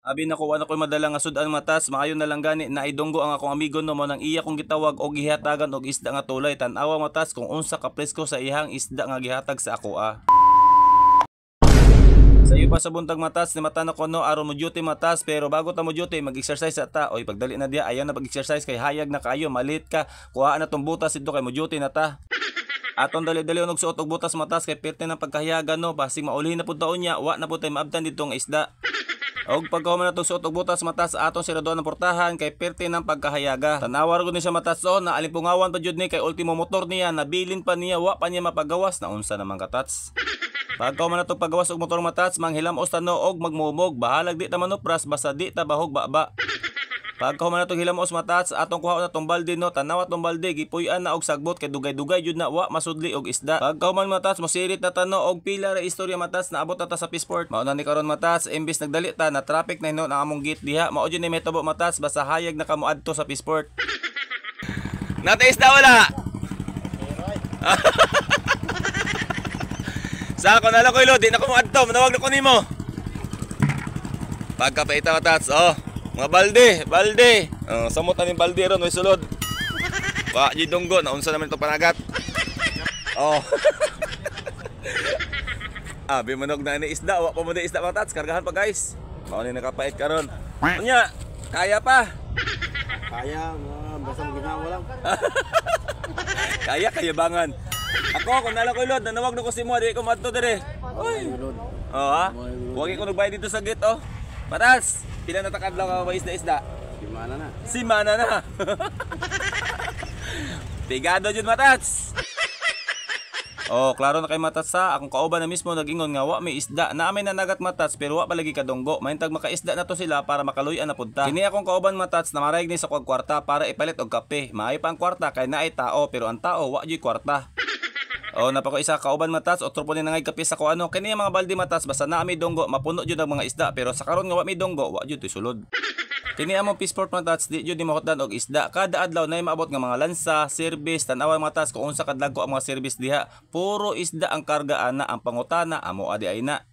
Abi na ko ano ko'y madala nga sudan matas, maayo na lang gani na idunggo ang akong amigo no mo nang iya kong gitawag og gihatagan og isda nga tulay. Tan-awa matas kung unsa ka presko sa ihang isda nga gihatag sa ako Sa iyo pa sa buntag matas ni mata na ko no aron mo duty matas, pero bago ta mo duty mag-exercise ta. Oy pagdali na diya ayaw na pag-exercise kay hayag na kayo, malit ka. Kuha na tong butas dito kay mo duty na ta. Aton dali-dali og suot og butas matas kay perti ng pagkahiyagan no, basig maulhin na pud taon niya, wa na pud tay maabtan dito nga isda. Og pagkahuman na itong suot og butas matas aton siraduan ng portahan kay perti ng pagkahayaga. Tanawar ko ni siya matas o na alimpungawan pa jud ni kay ultimo motor niya, nabilin pa niya, wa pa niya mapagawas na unsa naman katats. Pagkahuman na itong pagawas og motor matas, manghilam os tano og magmumog, bahalag di ta manupras basta di ta bahog baba. Pagkahuman na itong hilam os matas, atong kuha na itong balde no, tanaw atong balde, gipuy-an na og sagbot kay dugay-dugay jud na wa masudli og isda. Pagkahuman matas, mosirit na tano og pila ra istorya matas na abot na ta sa Peaceport. Mao na ni karon matas, imbis nagdali ta na traffic na hino na among gate diha, mao jud ni metabo matas basta hayag na kamo adto sa Peaceport. Nata isda wala. Sa ako na lang ko ilo, di na ko mo adto, manawag na ko nimo. Pagkapaita matas, mga balde. Samot na yung balde ron, may sulod. Wa, di dunggo, naunsa naman itong panagat. Abi manog na ni isda, wa pa mo na isda matats, kargahan pa guys. Mao ni nakapait karon. Unya, kaya pa. Kaya, basta maginawa lang. Kaya bangan. Ako, kung nala ko ilod, nanawag na ko si mo, di ko madto dire. Oy. Huwag ko nagbayad dito sa gate, Matas, pila natakadlaw ka ba isda? Simana na. Tigado jud matas. Klaro na kay matas sa akong kauban na mismo nagingon nga wa may isda na amay nanagat matas pero wa palagi kadunggo. Mahintag makaisda na to sila para makaluy-an na punta. Kini akong kauban matas na marayag ni sa kwarta para ipalit og kape. Maayo pa ang kwarta kay naay tao pero ang tao wa jud kwarta. Napako isa kauban matas, otro po ni nangay kape sa ko ano. Kani mga balde matas basta na may dunggo mapuno jud ang mga isda pero sa karon nga wa may dunggo wa jud sulod. Kini among Peaceport matas di jud ni mahutdan og isda. Kada adlaw nay maabot nga mga lansa, service, tan-awa matas kung unsa kadlago ang mga service diha. Puro isda ang karga ana, ang pangutana amo adi ay na.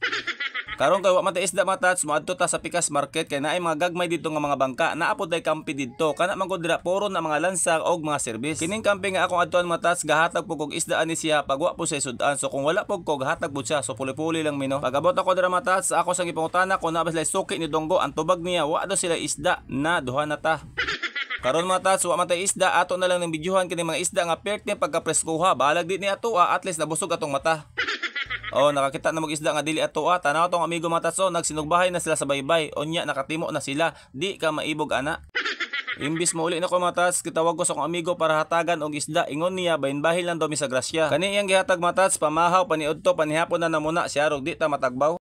Karon kay wa man ta isda matats, moadto ta sa Pikas Market kay naay mga gagmay dito nga mga bangka, naapod day kampi didto. Kana man gud dira puro na mga lansa og mga service. Kining kampi nga akong adtuan matats, gahatag pug og isda ani siya pag wa po sa sudan. So kung wala pug ko gahatag pud siya, so puli-puli lang mino. Pagabot ako dira matats, ako sang gipangutana ko na ba sila suki ni Donggo, ang tubag niya wa daw sila isda na duha na ta. Karon matats, wa man tay isda, ato na lang ning bidyuhan kini mga isda nga perti pagka-preskuha. Balag di ni ato at least nabusog atong mata. Nakakita na mag-isda nga dili ato tanaw tong amigo matas nagsinugbahay na sila sa baybay. Onya nakatimo na sila, di ka maibog ana. Imbis mo uli na ko matas, kitawag ko sa akong amigo para hatagan og isda, ingon niya bahin-bahin lang daw mi sa grasya. Kani iyang gihatag matas, pamahaw paniudto panihapon na namuna siya rog di ta matagbaw.